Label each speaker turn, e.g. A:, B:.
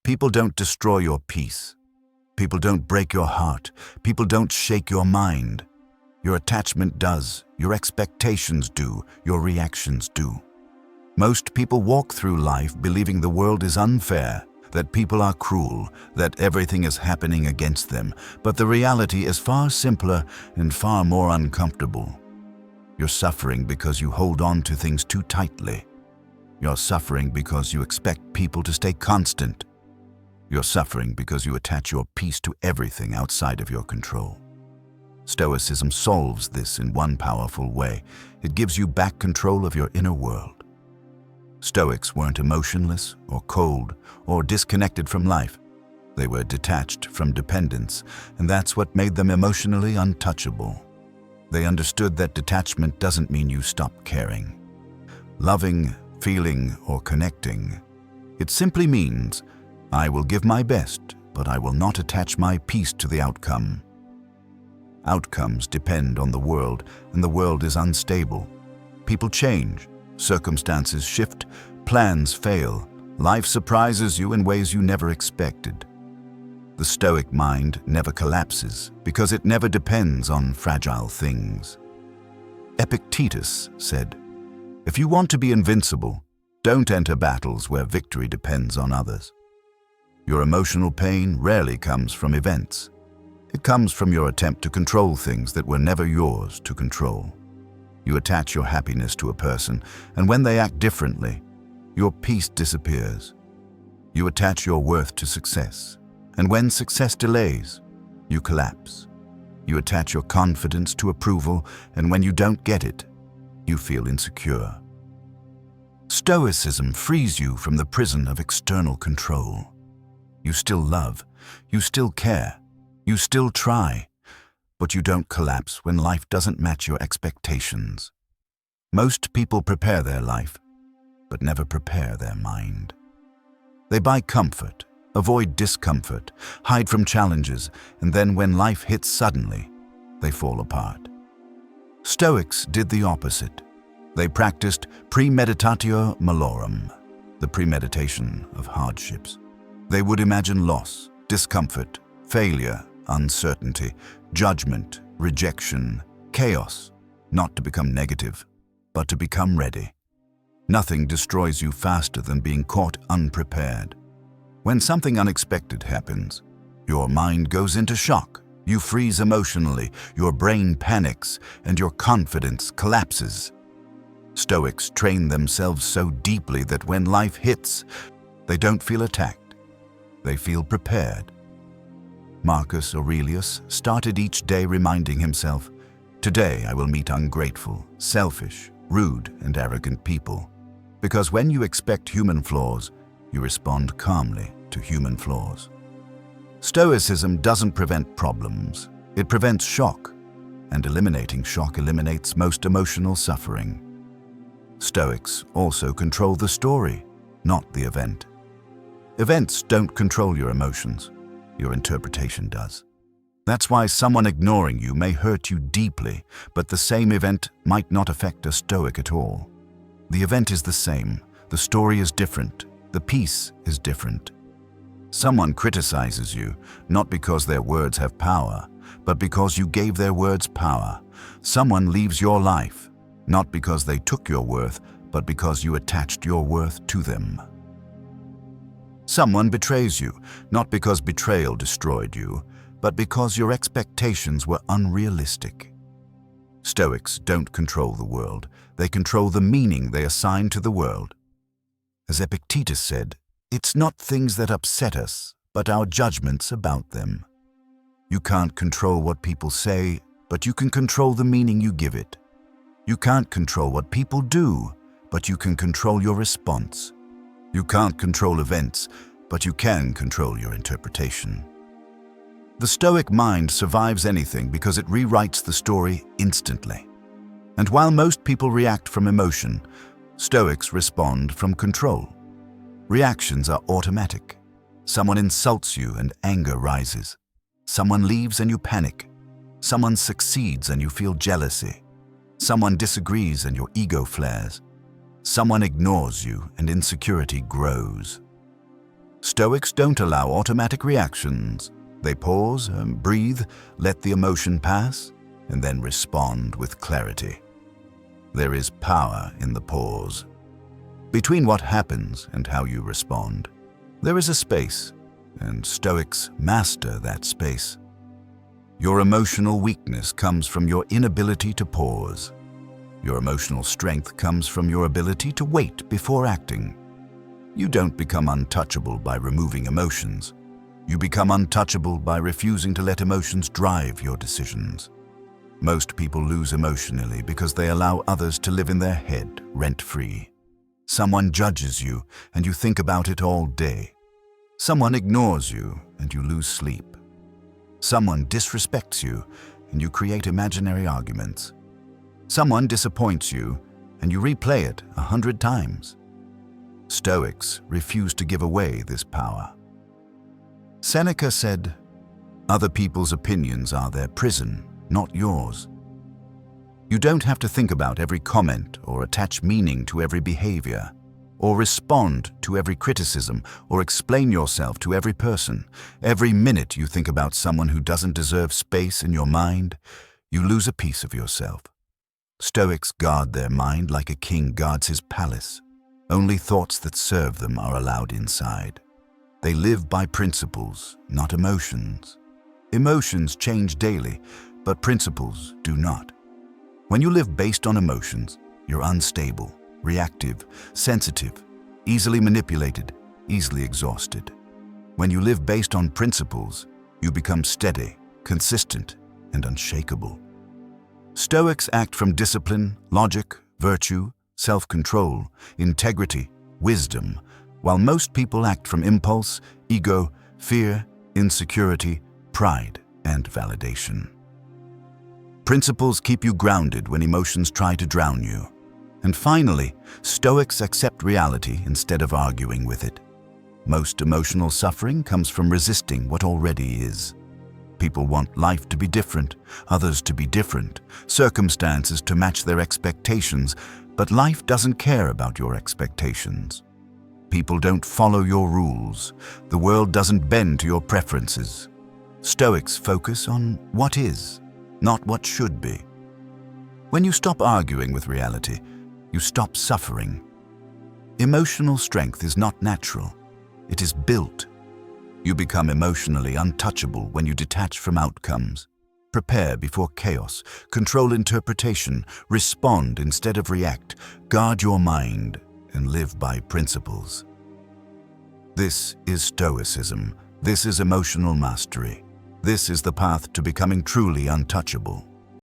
A: People don't destroy your peace. People don't break your heart. People don't shake your mind. Your attachment does. Your expectations do. Your reactions do. Most people walk through life believing the world is unfair, that people are cruel, that everything is happening against them. But the reality is far simpler and far more uncomfortable. You're suffering because you hold on to things too tightly. You're suffering because you expect people to stay constant. You're suffering because you attach your peace to everything outside of your control. Stoicism solves this in one powerful way. It gives you back control of your inner world. Stoics weren't emotionless or cold or disconnected from life. They were detached from dependence, and that's what made them emotionally untouchable. They understood that detachment doesn't mean you stop caring, loving, feeling, or connecting. It simply means, I will give my best, but I will not attach my peace to the outcome. Outcomes depend on the world, and the world is unstable. People change, circumstances shift, plans fail, life surprises you in ways you never expected. The Stoic mind never collapses because it never depends on fragile things. Epictetus said, "If you want to be invincible, don't enter battles where victory depends on others." Your emotional pain rarely comes from events. It comes from your attempt to control things that were never yours to control. You attach your happiness to a person, and when they act differently, your peace disappears. You attach your worth to success, and when success delays, you collapse. You attach your confidence to approval, and when you don't get it, you feel insecure. Stoicism frees you from the prison of external control. You still love, you still care, you still try, but you don't collapse when life doesn't match your expectations. Most people prepare their life, but never prepare their mind. They buy comfort, avoid discomfort, hide from challenges, and then when life hits suddenly, they fall apart. Stoics did the opposite. They practiced premeditatio malorum, the premeditation of hardships. They would imagine loss, discomfort, failure, uncertainty, judgment, rejection, chaos, not to become negative, but to become ready. Nothing destroys you faster than being caught unprepared. When something unexpected happens, your mind goes into shock, you freeze emotionally, your brain panics, and your confidence collapses. Stoics train themselves so deeply that when life hits, they don't feel attacked. They feel prepared. Marcus Aurelius started each day reminding himself, "Today I will meet ungrateful, selfish, rude, and arrogant people." Because when you expect human flaws, you respond calmly to human flaws. Stoicism doesn't prevent problems, it prevents shock, and eliminating shock eliminates most emotional suffering. Stoics also control the story, not the event. Events don't control your emotions, your interpretation does. That's why someone ignoring you may hurt you deeply, but the same event might not affect a Stoic at all. The event is the same, the story is different, the piece is different. Someone criticizes you, not because their words have power, but because you gave their words power. Someone leaves your life, not because they took your worth, but because you attached your worth to them. Someone betrays you, not because betrayal destroyed you, but because your expectations were unrealistic. Stoics don't control the world, they control the meaning they assign to the world. As Epictetus said, "It's not things that upset us, but our judgments about them." You can't control what people say, but you can control the meaning you give it. You can't control what people do, but you can control your response. You can't control events, but you can control your interpretation. The Stoic mind survives anything because it rewrites the story instantly. And while most people react from emotion, Stoics respond from control. Reactions are automatic. Someone insults you and anger rises. Someone leaves and you panic. Someone succeeds and you feel jealousy. Someone disagrees and your ego flares. Someone ignores you and insecurity grows. Stoics don't allow automatic reactions. They pause, breathe, let the emotion pass, and then respond with clarity. There is power in the pause. Between what happens and how you respond, there is a space, and Stoics master that space. Your emotional weakness comes from your inability to pause. Your emotional strength comes from your ability to wait before acting. You don't become untouchable by removing emotions. You become untouchable by refusing to let emotions drive your decisions. Most people lose emotionally because they allow others to live in their head rent-free. Someone judges you and you think about it all day. Someone ignores you and you lose sleep. Someone disrespects you and you create imaginary arguments. Someone disappoints you and you replay it 100 times. Stoics refuse to give away this power. Seneca said, "Other people's opinions are their prison, not yours." You don't have to think about every comment or attach meaning to every behavior, or respond to every criticism, or explain yourself to every person. Every minute you think about someone who doesn't deserve space in your mind, you lose a piece of yourself. Stoics guard their mind like a king guards his palace. Only thoughts that serve them are allowed inside. They live by principles, not emotions. Emotions change daily, but principles do not. When you live based on emotions, you're unstable, reactive, sensitive, easily manipulated, easily exhausted. When you live based on principles, you become steady, consistent, and unshakable. Stoics act from discipline, logic, virtue, self-control, integrity, wisdom, while most people act from impulse, ego, fear, insecurity, pride, and validation. Principles keep you grounded when emotions try to drown you. And finally, Stoics accept reality instead of arguing with it. Most emotional suffering comes from resisting what already is. People want life to be different, others to be different, circumstances to match their expectations, but life doesn't care about your expectations. People don't follow your rules. The world doesn't bend to your preferences. Stoics focus on what is, not what should be. When you stop arguing with reality, you stop suffering. Emotional strength is not natural. It is built. You become emotionally untouchable when you detach from outcomes. Prepare before chaos, control interpretation, respond instead of react, guard your mind, and live by principles. This is Stoicism. This is emotional mastery. This is the path to becoming truly untouchable.